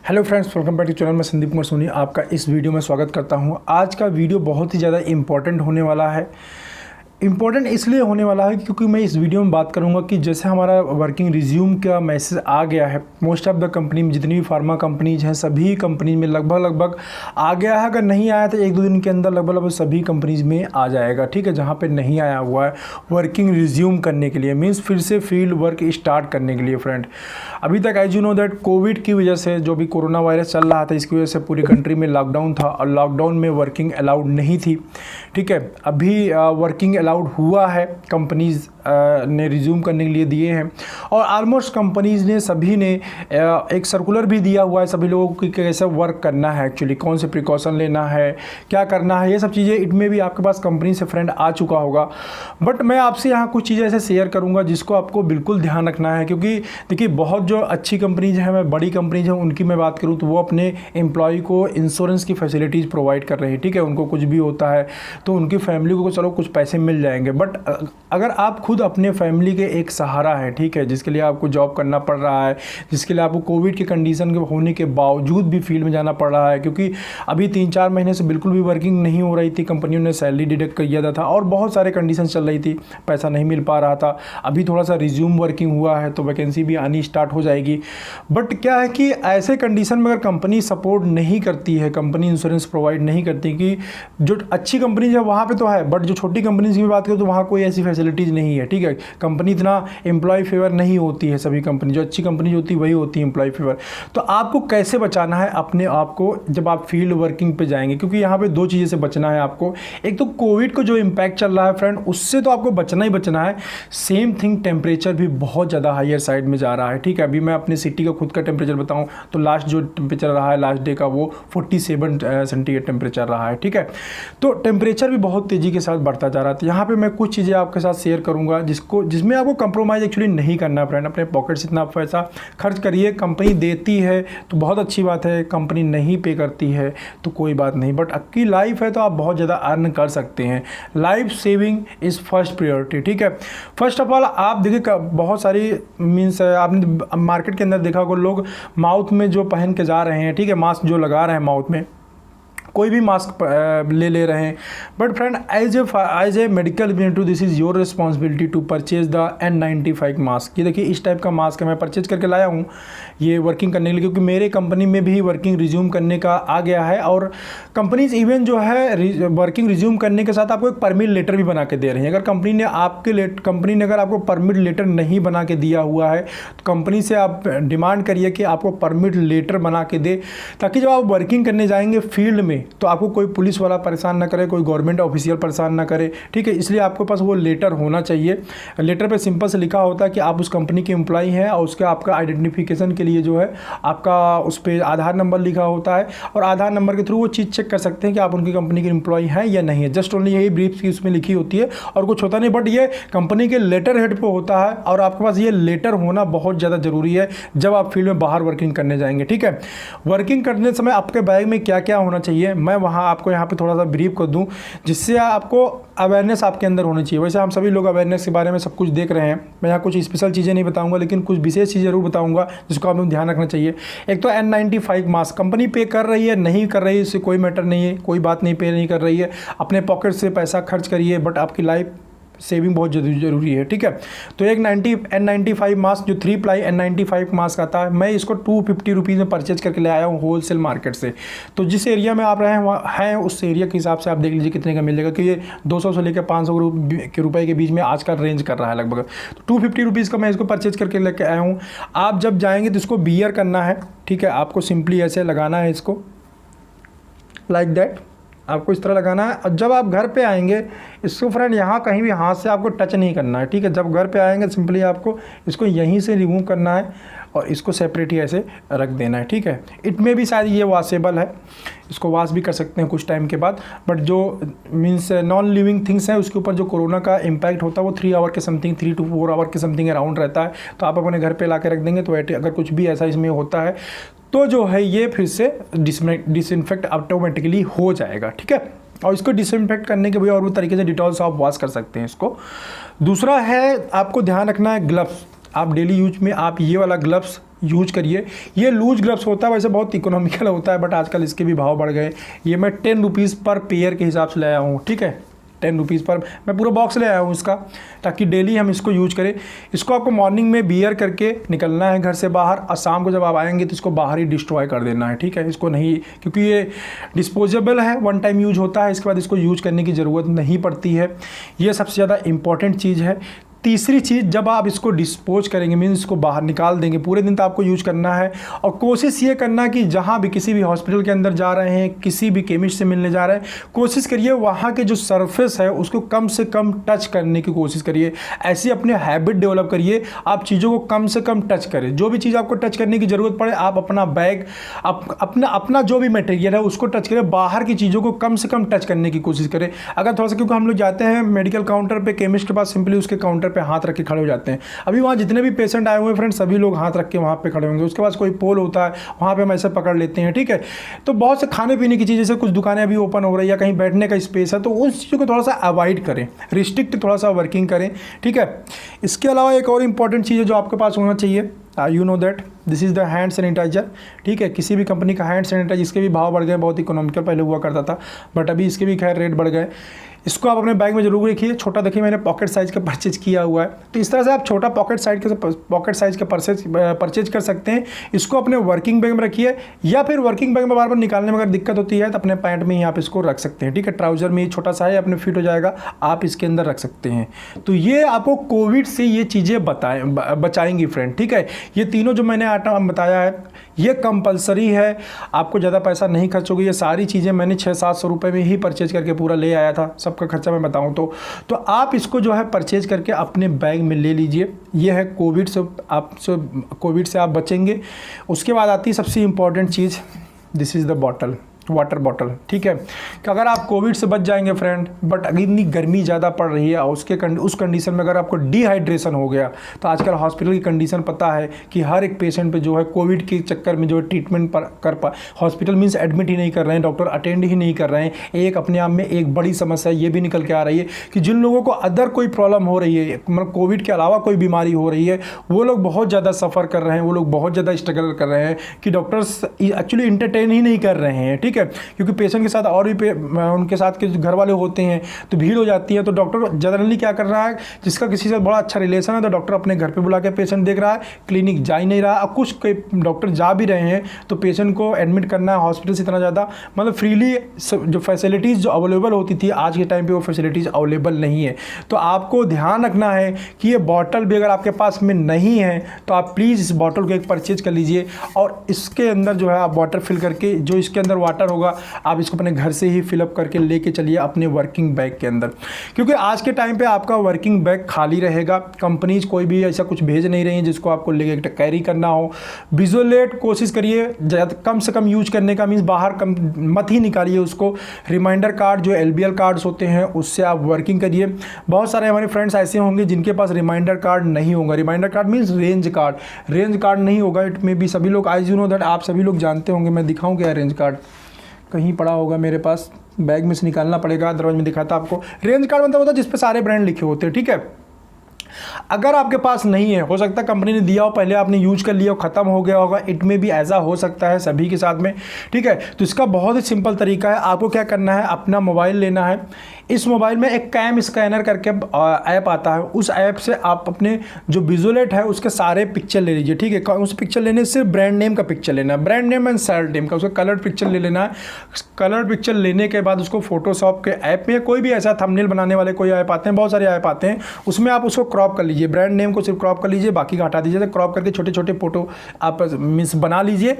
Hello friends, welcome back to channel. मैं संदीप कुमार सोनी आपका इस वीडियो में स्वागत करता हूं। आज का वीडियो बहुत ही ज़्यादा इम्पॉर्टेंट होने वाला है। इम्पॉर्टेंट इसलिए होने वाला है क्योंकि मैं इस वीडियो में बात करूंगा कि जैसे हमारा वर्किंग रिज्यूम का मैसेज आ गया है, मोस्ट ऑफ द कंपनी में जितनी भी फार्मा कंपनीज हैं सभी कंपनीज में लगभग आ गया है। अगर नहीं आया तो एक दो दिन के अंदर लगभग सभी कंपनीज में आ जाएगा। ठीक है, जहाँ पे नहीं आया हुआ है वर्किंग रिज्यूम करने के लिए, मीन्स फिर से फील्ड वर्क स्टार्ट करने के लिए। फ्रेंड, अभी तक as you know that COVID की वजह से जो भी कोरोना वायरस चल रहा था, इसकी वजह से पूरी कंट्री में लॉकडाउन था और लॉकडाउन में वर्किंग अलाउड नहीं थी। ठीक है, अभी वर्किंग अलाउड हुआ है, कंपनीज ने रिज्यूम करने के लिए दिए हैं और ऑलमोस्ट कंपनीज ने सभी ने एक सर्कुलर भी दिया हुआ है सभी लोगों को कि कैसे वर्क करना है, एक्चुअली कौन से प्रिकॉशन लेना है, क्या करना है, ये सब चीज़ें इनमें भी आपके पास कंपनी से फ्रेंड आ चुका होगा। बट मैं आपसे यहाँ कुछ चीज़ें ऐसे शेयर करूँगा जिसको आपको बिल्कुल ध्यान रखना है, क्योंकि देखिए बहुत जो अच्छी कंपनीज हैं, मैं बड़ी कंपनीज हैं उनकी मैं बात करूँ तो वो अपने एम्प्लॉय को इंश्योरेंस की फैसिलिटीज़ प्रोवाइड कर रही है। ठीक है, उनको कुछ भी होता है तो उनकी फैमिली को चलो कुछ पैसे मिल जाएंगे। बट अगर आप खुद अपने फैमिली के एक सहारा है, ठीक है, जिसके लिए आपको जॉब करना पड़ रहा है, जिसके लिए आपको कोविड की कंडीशन के होने के बावजूद भी फील्ड में जाना पड़ रहा है, क्योंकि अभी 3-4 महीने से बिल्कुल भी वर्किंग नहीं हो रही थी, कंपनियों ने सैलरी डिडक्ट कर दिया था और बहुत सारे कंडीशन चल रही थी, पैसा नहीं मिल पा रहा था। अभी थोड़ा सा रिज्यूम वर्किंग हुआ है तो वैकेंसी भी आनी स्टार्ट हो जाएगी। बट क्या है कि ऐसे कंडीशन में अगर कंपनी सपोर्ट नहीं करती है, कंपनी इंश्योरेंस प्रोवाइड नहीं करती, कि जो अच्छी कंपनी है वहाँ पर तो है, बट जो छोटी कंपनीज की बात करें तो वहाँ कोई ऐसी फैसिलिटीज़ नहीं है। ठीक है, कंपनी इतना एम्प्लॉय फेवर नहीं होती है, सभी कंपनी जो अच्छी कंपनी होती है वही होती है एम्प्लॉय फेवर। तो आपको कैसे बचाना है अपने आप को जब आप फील्ड वर्किंग पे जाएंगे, क्योंकि यहाँ पे दो चीज़ें से बचना है आपको। एक तो कोविड को जो इम्पैक्ट चल रहा है फ्रेंड, उससे तो आपको बचना ही बचना है। सेम थिंग, टेम्परेचर भी बहुत ज़्यादा हायर साइड में जा रहा है। ठीक है, अभी मैं अपनी सिटी का खुद का टेम्परेचर बताऊँ तो लास्ट जो टेम्परेचर रहा है लास्ट डे का वो 47 सेंटीग्रेड टेम्परेचर रहा है। ठीक है, तो टेम्परेचर भी बहुत तेज़ी के साथ बढ़ता जा रहा था। यहाँ पर मैं कुछ चीज़ें आपके साथ शेयर करूँगा जिसमें आपको कंप्रोमाइज़ एक्चुअली नहीं करना है फ्रेंड। अपने पॉकेट से इतना पैसा खर्च करिए, कंपनी देती है तो बहुत अच्छी बात है, कंपनी नहीं पे करती है तो कोई बात नहीं, बट आपकी लाइफ है तो आप बहुत ज़्यादा अर्न कर सकते हैं। Life saving is first priority. ठीक है, फर्स्ट ऑफ ऑल आप देखिए बहुत सारी मीन्स आपने मार्केट के अंदर देखा होगा लोग माउथ में जो पहन के जा रहे हैं, ठीक है, मास्क जो लगा रहे हैं माउथ में, कोई भी मास्क ले रहे हैं। But friend, as a medical representative this is your responsibility to purchase the N95 mask. ये देखिए इस टाइप का मास्क है, मैं परचेज करके लाया हूँ ये वर्किंग करने के लिए, क्योंकि मेरे कंपनी में भी वर्किंग रिज्यूम करने का आ गया है और कंपनीज इवन जो है वर्किंग रिज्यूम करने के साथ आपको एक परमिट लेटर भी बना के दे रही है। अगर कंपनी ने अगर आपको परमिट लेटर नहीं बना के दिया हुआ है तो कंपनी से आप डिमांड करिए कि आपको परमिट लेटर बना के दे, ताकि जब आप वर्किंग करने जाएंगे फील्ड में तो आपको कोई पुलिस वाला परेशान ना करे, कोई गवर्नमेंट ऑफिशियल परेशान ना करे। ठीक है, इसलिए आपके पास वो लेटर होना चाहिए। लेटर पे सिंपल से लिखा होता है कि आप उस कंपनी के एम्प्लॉई हैं और उसके आपका आइडेंटिफिकेशन के लिए जो है आपका उस पर आधार नंबर लिखा होता है और आधार नंबर के थ्रू वो चीज़ चेक कर सकते हैं कि आप उनकी कंपनी के एम्प्लॉई हैं या नहीं है। जस्ट ओनली यही ब्रीफ की उसमें लिखी होती है और कुछ होता नहीं, बट ये कंपनी के लेटर हेड पर होता है और आपके पास ये लेटर होना बहुत ज़्यादा ज़रूरी है जब आप फील्ड में बाहर वर्किंग करने जाएंगे। ठीक है, वर्किंग करने समय आपके बैग में क्या क्या होना चाहिए मैं वहाँ आपको यहाँ पे थोड़ा सा ब्रीफ कर दूँ, जिससे आपको अवेयरनेस आपके अंदर होनी चाहिए। वैसे हम सभी लोग अवेयरनेस के बारे में सब कुछ देख रहे हैं, मैं यहाँ कुछ स्पेशल चीज़ें नहीं बताऊंगा लेकिन कुछ विशेष चीज़ जरूर बताऊंगा जिसको आपको ध्यान रखना चाहिए। एक तो N95 मास्क कंपनी पे कर रही है नहीं कर रही है इससे कोई मैटर नहीं है, कोई बात नहीं, पे नहीं कर रही है, अपने पॉकेट से पैसा खर्च करिए, बट आपकी लाइफ सेविंग बहुत ज़रूरी है। ठीक है, तो एक N95 मास्क जो 3 प्लाई N95 मास्क आता है, मैं इसको 250 रुपीज़ में परचेज करके ले आया हूँ होलसेल मार्केट से। तो जिस एरिया में आप रहे हैं वहाँ हैं उस एरिया के हिसाब से आप देख लीजिए कितने का मिलेगा, कि ये 200 से लेकर 500 रुपये के बीच में आजकल रेंज कर रहा है लगभग। तो 250 रुपीज़ का मैं इसको परचेज करके लेके आया हूँ। आप जब जाएंगे तो इसको बियर करना है। ठीक है, आपको सिंपली ऐसे लगाना है, इसको लाइक दैट आपको इस तरह लगाना है। और जब आप घर पे आएंगे इसको फ्रेंड यहाँ कहीं भी हाथ से आपको टच नहीं करना है। ठीक है, जब घर पे आएंगे सिंपली आपको इसको यहीं से रिमूव करना है और इसको सेपरेट ही ऐसे रख देना है। ठीक है, इट में भी शायद ये वॉशेबल है, इसको वॉश भी कर सकते हैं कुछ टाइम के बाद, बट जो मीन्स नॉन लिविंग थिंग्स हैं उसके ऊपर जो कोरोना का इम्पैक्ट होता है वो 3 आवर के समथिंग, 3 to 4 आवर के समथिंग अराउंड रहता है। तो आप अपने घर पे ला के रख देंगे तो अगर कुछ भी ऐसा इसमें होता है तो जो है ये फिर से डिसइंफेक्ट ऑटोमेटिकली हो जाएगा। ठीक है, और इसको डिसइंफेक्ट करने के भी और भी तरीके से डिटॉल से आप वॉश कर सकते हैं इसको। दूसरा है आपको ध्यान रखना है ग्लव्स। आप डेली यूज में आप ये वाला ग्लव्स यूज करिए। ये लूज ग्लव्स होता है, वैसे बहुत इकोनॉमिकल होता है, बट आजकल इसके भी भाव बढ़ गए। ये मैं 10 रुपीज़ पर पेयर के हिसाब से लाया हूँ, ठीक है, 10 रुपीज़ पर मैं पूरा बॉक्स ले आया हूँ इसका, ताकि डेली हम इसको यूज करें। इसको आपको मॉर्निंग में बियर करके निकलना है घर से बाहर, और शाम को जब आप आएंगे तो इसको बाहर ही डिस्ट्रॉय कर देना है, ठीक है। इसको नहीं, क्योंकि ये डिस्पोजेबल है, वन टाइम यूज होता है, इसके बाद इसको यूज करने की ज़रूरत नहीं पड़ती है। ये सबसे ज़्यादा इंपॉर्टेंट चीज़ है। तीसरी चीज़, जब आप इसको डिस्पोज करेंगे, मीन्स इसको बाहर निकाल देंगे, पूरे दिन तो आपको यूज करना है, और कोशिश ये करना कि जहाँ भी किसी भी हॉस्पिटल के अंदर जा रहे हैं, किसी भी केमिस्ट से मिलने जा रहे हैं, कोशिश करिए वहाँ के जो सरफेस है उसको कम से कम टच करने की कोशिश करिए। ऐसी अपने हैबिट डेवलप करिए, आप चीज़ों को कम से कम टच करें। जो भी चीज़ आपको टच करने की ज़रूरत पड़े, आप अपना बैग, अपना जो भी मटेरियल है उसको टच करें, बाहर की चीज़ों को कम से कम टच करने की कोशिश करें। अगर थोड़ा सा, क्योंकि हम लोग जाते हैं मेडिकल काउंटर पे, केमिस्ट के पास सिंपली उसके काउंटर पे हाथ रख के खड़े हो जाते हैं। अभी वहाँ जितने भी पेशेंट आए हुए हैं फ्रेंड्स, सभी लोग हाथ रख के वहाँ पे खड़े होंगे। उसके पास कोई पोल होता है, वहाँ पे हम ऐसे पकड़ लेते हैं, ठीक है। तो बहुत से खाने पीने की चीज़, जैसे कुछ दुकानें अभी ओपन हो रही है या कहीं बैठने का स्पेस है, तो उस चीज़ों को थोड़ा सा अवॉइड करें, रिस्ट्रिक्ट थोड़ा सा वर्किंग करें, ठीक है। इसके अलावा एक और इंपॉर्टेंट चीज़ है जो आपके पास होना चाहिए, you know that this is the hand sanitiser, ठीक है। किसी भी कंपनी का हैंड सैनिटाइजर, इसके भी भाव बढ़ गए, बहुत इकोनॉमिकल पहले हुआ करता था, बट अभी इसके भी खैर रेट बढ़ गए। इसको आप अपने बैग में जरूर रखिए। छोटा देखिए मैंने पॉकेट साइज़ का परचेज किया हुआ है, तो इस तरह से आप छोटा पॉकेट साइज़ का परचेज कर सकते हैं। इसको अपने वर्किंग बैग में रखिए, या फिर वर्किंग बैग में बार बार निकालने में अगर दिक्कत होती है तो अपने पैंट में ही आप इसको रख सकते हैं, ठीक है। ट्राउज़र में ही छोटा सा है, अपने फिट हो जाएगा, आप इसके अंदर रख सकते हैं। तो ये आपको कोविड से ये चीज़ें बचाएंगी फ्रेंड, ठीक है। ये तीनों जो मैंने आइटम बताया है ये कंपलसरी है, आपको ज़्यादा पैसा नहीं खर्च होगी। ये सारी चीज़ें मैंने 600-700 रुपये में ही परचेज करके पूरा ले आया था, सबका खर्चा मैं बताऊं तो आप इसको जो है परचेज करके अपने बैग में ले लीजिए। ये है कोविड से आप बचेंगे। उसके बाद आती है सबसे important cheese, this is the bottle, water bottle, ठीक है। कि अगर आप कोविड से बच जाएंगे फ्रेंड, बट अगर इतनी गर्मी ज़्यादा पड़ रही है, उस कंडीशन में अगर आपको डिहाइड्रेशन हो गया, तो आजकल हॉस्पिटल की कंडीशन पता है कि हर एक पेशेंट पे जो है कोविड के चक्कर में जो है ट्रीटमेंट हॉस्पिटल मीन्स एडमिट ही नहीं कर रहे हैं, डॉक्टर अटेंड ही नहीं कर रहे हैं। एक अपने आप में एक बड़ी समस्या ये भी निकल के आ रही है कि जिन लोगों को अदर कोई प्रॉब्लम हो रही है, मतलब कोविड के अलावा कोई बीमारी हो रही है, वो लोग बहुत ज़्यादा सफ़र कर रहे हैं, वो लोग बहुत ज़्यादा स्ट्रगल कर रहे हैं कि डॉक्टर्स एक्चुअली इंटरटेन ही नहीं कर रहे हैं, ठीक है। क्योंकि पेशेंट के साथ और भी उनके साथ के घर वाले होते हैं, तो भीड़ हो जाती है। तो डॉक्टर जनरली क्या कर रहा है, जिसका किसी से बड़ा अच्छा रिलेशन है, तो डॉक्टर अपने घर पे बुला के पेशेंट देख रहा है, क्लिनिक जा ही नहीं रहा। अब कुछ डॉक्टर जा भी रहे हैं तो पेशेंट को एडमिट करना है हॉस्पिटल से इतना ज़्यादा, मतलब फ्रीली जो फैसिलिटीज़ जो अवेलेबल होती थी आज के टाइम पर वो फैसिलिटीज़ अवेलेबल नहीं है। तो आपको ध्यान रखना है कि ये बॉटल भी अगर आपके पास में नहीं है तो आप प्लीज़ इस बॉटल को एक परचेज कर लीजिए, और इसके अंदर जो है आप वाटर फिल करके, जो इसके अंदर वाटर होगा आप इसको अपने घर से ही फिलअप करके लेके चलिए अपने वर्किंग बैग के अंदर। क्योंकि आज के टाइम पे आपका वर्किंग बैग खाली रहेगा, कंपनीज कोई भी ऐसा कुछ भेज नहीं रही है जिसको आपको लेके कैरी करना हो। विजुअलेट कोशिश करिए कम से कम यूज करने का, मीन्स बाहर कम मत ही निकालिए उसको। रिमाइंडर कार्ड जो LBL कार्ड्स होते हैं उससे आप वर्किंग करिए। बहुत सारे हमारे फ्रेंड्स ऐसे होंगे जिनके पास रिमाइंडर कार्ड नहीं होगा। Reminder card means range card नहीं होगा। इट में भी सभी लोग, आई यू नो दैट, आप सभी लोग जानते होंगे। मैं दिखाऊं क्या रेंज कार्ड, कहीं पड़ा होगा मेरे पास, बैग में से निकालना पड़ेगा, अदरवाइज मैं दिखाता आपको। रेंज कार्ड मतलब होता है जिस पे सारे ब्रांड लिखे होते हैं, ठीक है। अगर आपके पास नहीं है, हो सकता है कंपनी ने दिया हो, पहले आपने यूज कर लिया हो, ख़त्म हो गया होगा, इट में भी ऐसा हो सकता है सभी के साथ में, ठीक है। तो इसका बहुत ही सिंपल तरीका है, आपको क्या करना है, अपना मोबाइल लेना है। इस मोबाइल में एक कैम स्कैनर करके ऐप आता है, उस ऐप से आप अपने जो विजुअलेट है उसके सारे पिक्चर ले लीजिए, ठीक है। उस पिक्चर लेने से ब्रांड नेम का पिक्चर लेना है, brand name and sale name का, उसका कलर्ड पिक्चर ले लेना है। कलर्ड पिक्चर लेने के बाद उसको फोटोशॉप के ऐप में, कोई भी ऐसा थंबनेल बनाने वाले कोई ऐप आते हैं, बहुत सारे ऐप आते हैं, उसमें आप उसको क्रॉप कर लीजिए। ब्रांड नेम को सिर्फ क्रॉप कर लीजिए, बाकी का हटा दीजिए। तो क्रॉप करके छोटे छोटे फोटो आप मीन्स बना लीजिए।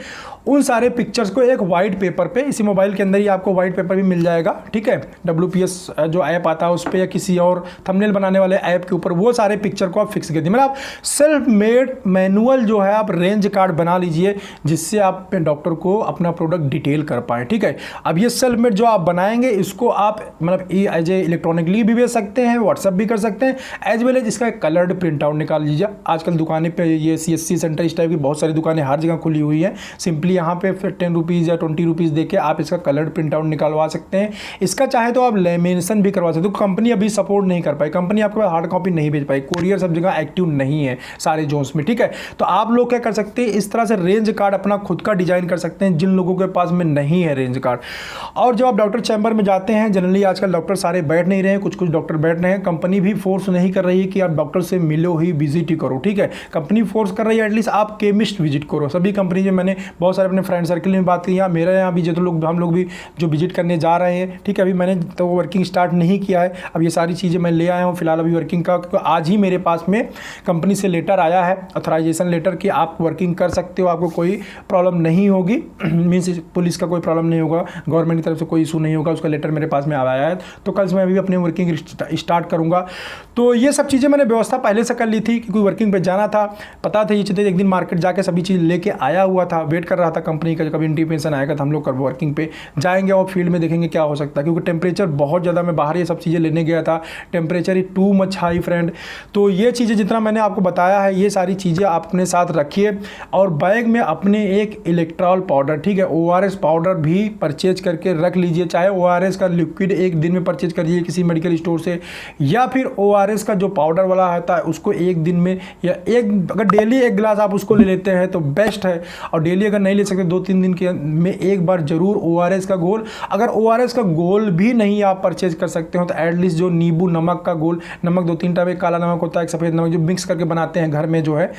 उन सारे पिक्चर्स को एक वाइट पेपर पे, इसी मोबाइल के अंदर ही आपको वाइट पेपर भी मिल जाएगा, ठीक है। WPS जो ऐप आता है उस पर, या किसी और थंबनेल बनाने वाले ऐप के ऊपर वो सारे पिक्चर को आप फिक्स कर दीजिए। मतलब आप सेल्फ मेड मैनुअल जो है आप रेंज कार्ड बना लीजिए, जिससे आप डॉक्टर को अपना प्रोडक्ट डिटेल कर पाए, ठीक है। अब ये सेल्फ मेड जो आप बनाएंगे, इसको आप मतलब एज ए इलेक्ट्रॉनिकली भी भेज सकते हैं, व्हाट्सअप भी कर सकते हैं, एज वेल एज इसका कलर्ड प्रिंट आउट निकाल लीजिए। आजकल दुकानें पे ये CSC सेंटर इस टाइप की बहुत सारी दुकानें हर जगह खुली हुई हैं। सिंपली यहाँ पे 10 रुपीज़ या 20 रुपीज़ दे के आप इसका कलर्ड प्रिंट आउट निकलवा सकते हैं। इसका चाहे तो आप मेंशन भी करवा सकते हो। कंपनी अभी सपोर्ट नहीं कर पाई, कंपनी आपके पास हार्ड कॉपी नहीं भेज पाई, कोरियर सब जगह एक्टिव नहीं है सारे जोन्स में, ठीक है। तो आप लोग क्या कर सकते हैं, इस तरह से रेंज कार्ड अपना खुद का डिजाइन कर सकते हैं जिन लोगों के पास में नहीं है रेंज कार्ड। और जब आप डॉक्टर चैम्बर में जाते हैं, जनरली आजकल डॉक्टर सारे बैठ नहीं रहे हैं, कुछ कुछ डॉक्टर बैठ रहे हैं, कंपनी भी फोर्स नहीं कर रही है कि आप डॉक्टर से मिलो ही, विजिट ही करो, ठीक है। कंपनी फोर्स कर रही है एटलीस्ट आप केमिस्ट विजिट करो। सभी कंपनी में मैंने बहुत सारे अपने फ्रेंड सर्कल में बात की, मेरे यहाँ भी जो लोग हम लोग भी जो विजिट करने जा रहे हैं, ठीक है। अभी मैंने तो वर्किंग स्टार्ट नहीं किया है, अब ये सारी चीज़ें मैं ले आया हूँ फिलहाल अभी वर्किंग का, क्योंकि आज ही मेरे पास में कंपनी से लेटर आया है, ऑथराइजेशन लेटर, कि आप वर्किंग कर सकते हो, आपको कोई प्रॉब्लम नहीं होगी, मीन्स पुलिस का कोई प्रॉब्लम नहीं होगा, गवर्नमेंट की तरफ से कोई इशू नहीं होगा, उसका लेटर मेरे पास में आया है। तो कल से मैं भी अपनी वर्किंग स्टार्ट करूँगा। तो ये सब चीज़ें मैंने व्यवस्था पहले से कर ली थी, क्योंकि वर्किंग पे जाना था, पता था ये चीज़ें। एक दिन मार्केट जाके सभी चीज़ लेके आया हुआ था, वेट कर रहा था कंपनी का कभी इंटीमेशन आएगा तो हम लोग वर्किंग पे जाएंगे और फील्ड में देखेंगे क्या हो सकता है, क्योंकि टेम्परेचर बहुत ज़्यादा, मैं बाहर ये सब चीज़ें लेने गया था, टेम्परेचर ही टू मच हाई फ्रेंड। तो ये चीज़ें जितना मैंने आपको बताया है, ये सारी चीज़ें आप अपने साथ रखिए, और बैग में अपने एक इलेक्ट्रॉल पाउडर, ठीक है, ORS पाउडर भी परचेज करके रख लीजिए। चाहे ORS का लिक्विड एक दिन में परचेज करिए किसी मेडिकल स्टोर से, या फिर ORS का जो पाउडर वाला आता है उसको एक दिन में, या अगर डेली एक गिलास आप उसको ले लेते हैं तो बेस्ट है, और डेली अगर नहीं ले सकते 2-3 दिन के में एक बार जरूर ORS का घोल, अगर ORS का घोल भी नहीं आप परचेज कर सकते हो तो एटलीस्ट जो नींबू नमक का घोल, नमक 2-3 टाइप, एक काला नमक होता है, एक सफ़ेद नमक, जो मिक्स करके बनाते हैं घर में, जो है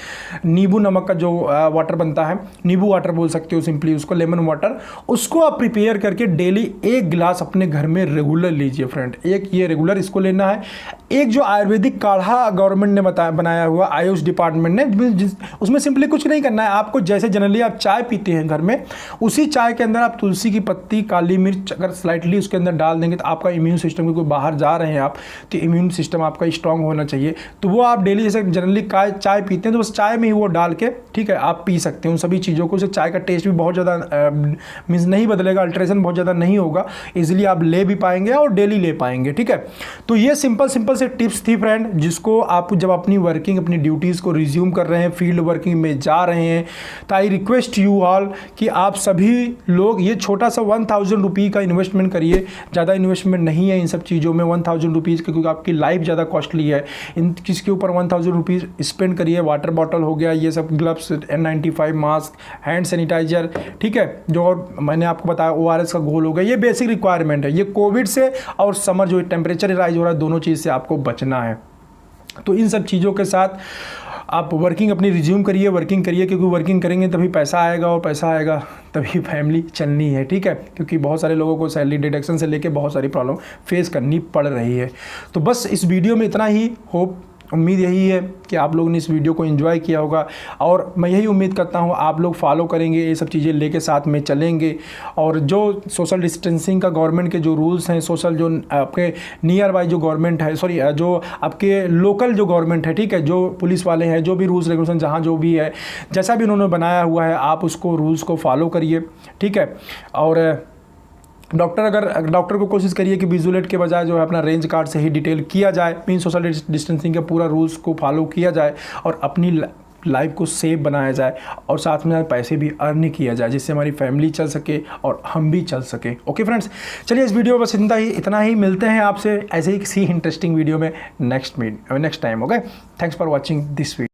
नींबू नमक का जो वाटर बनता है, नींबू वाटर बोल सकते हो सिंपली उसको, लेमन वाटर, उसको आप प्रिपेयर करके डेली एक गिलास अपने घर में रेगुलर लीजिए फ्रेंड। एक ये रेगुलर इसको लेना है। एक जो आयुर्वेदिक काढ़ा गवर्नमेंट ने बनाया हुआ, आयुष डिपार्टमेंट ने, उसमें सिंपली कुछ नहीं करना है आपको। जैसे जनरली आप चाय पीते हैं घर में, उसी चाय के अंदर आप तुलसी की पत्ती, काली मिर्च अगर स्लाइटली उसके अंदर डाल देंगे तो आपका इम्यून सिस्टम, क्योंकि बाहर जा रहे हैं आप तो इम्यून सिस्टम आपका स्ट्रांग होना चाहिए। तो वो आप डेली जैसे जनरली चाय पीते हैं तो बस चाय में ही वो डाल के, ठीक है, आप पी सकते हैं उन सभी चीज़ों को। उससे चाय का टेस्ट भी बहुत ज़्यादा मीन्स नहीं बदलेगा, अल्ट्रेशन बहुत ज़्यादा नहीं होगा, इजीली आप ले भी पाएंगे और डेली ले पाएंगे, ठीक है। तो ये सिंपल से टिप्स थी फ्रेंड, जिसको आप जब अपनी वर्किंग, अपनी ड्यूटीज़ को रिज्यूम कर रहे हैं, फील्ड वर्किंग में जा रहे हैं, तो आई रिक्वेस्ट यू ऑल कि आप सभी लोग ये छोटा सा 1000 रुपये का इन्वेस्टमेंट करिए। ज़्यादा इन्वेस्टमेंट नहीं है इन सब चीज़ों में 1000 रुपीज़, क्योंकि आपकी लाइफ ज़्यादा कॉस्टली है। इन किसके ऊपर 1000 रुपीज़ स्पेंड करिए। वाटर बॉटल हो गया, ये सब gloves, N95 mask, hand sanitiser, ठीक है, जो और मैंने आपको बताया ORS का घोल हो गया, ये बेसिक रिक्वायरमेंट है। ये कोविड से और समर जो टेम्परेचर राइज हो रहा है, दोनों चीज़ से आपको बचना है। तो इन सब चीज़ों के साथ आप वर्किंग अपनी रिज्यूम करिए, वर्किंग करिए, क्योंकि वर्किंग करेंगे तभी पैसा आएगा, और पैसा आएगा तभी फैमिली चलनी है, ठीक है। क्योंकि बहुत सारे लोगों को सैलरी डिडक्शन से लेके बहुत सारी प्रॉब्लम फेस करनी पड़ रही है। तो बस इस वीडियो में इतना ही। उम्मीद यही है कि आप लोगों ने इस वीडियो को एंजॉय किया होगा, और मैं यही उम्मीद करता हूँ आप लोग फॉलो करेंगे, ये सब चीज़ें लेके साथ में चलेंगे। और जो सोशल डिस्टेंसिंग का गवर्नमेंट के जो रूल्स हैं, सोशल जो आपके नियर बाई जो गवर्नमेंट है, सॉरी जो आपके लोकल जो गवर्नमेंट है, ठीक है, जो पुलिस वाले हैं, जो भी रूल्स रेगुलेशन जहाँ जो भी है, जैसा भी उन्होंने बनाया हुआ है, आप उसको रूल्स को फॉलो करिए, ठीक है। और डॉक्टर को कोशिश करिए कि विजुलेट के बजाय जो है अपना रेंज कार्ड से ही डिटेल किया जाए, मीन सोशल डिस्टेंसिंग का पूरा रूल्स को फॉलो किया जाए, और अपनी लाइफ को सेफ बनाया जाए, और साथ में पैसे भी अर्न किया जाए, जिससे हमारी फैमिली चल सके और हम भी चल सके। ओके फ्रेंड्स, चलिए इस वीडियो में बस इतना ही। मिलते हैं आपसे ऐसे ही किसी इंटरेस्टिंग वीडियो में next time. Okay, thanks for watching this video.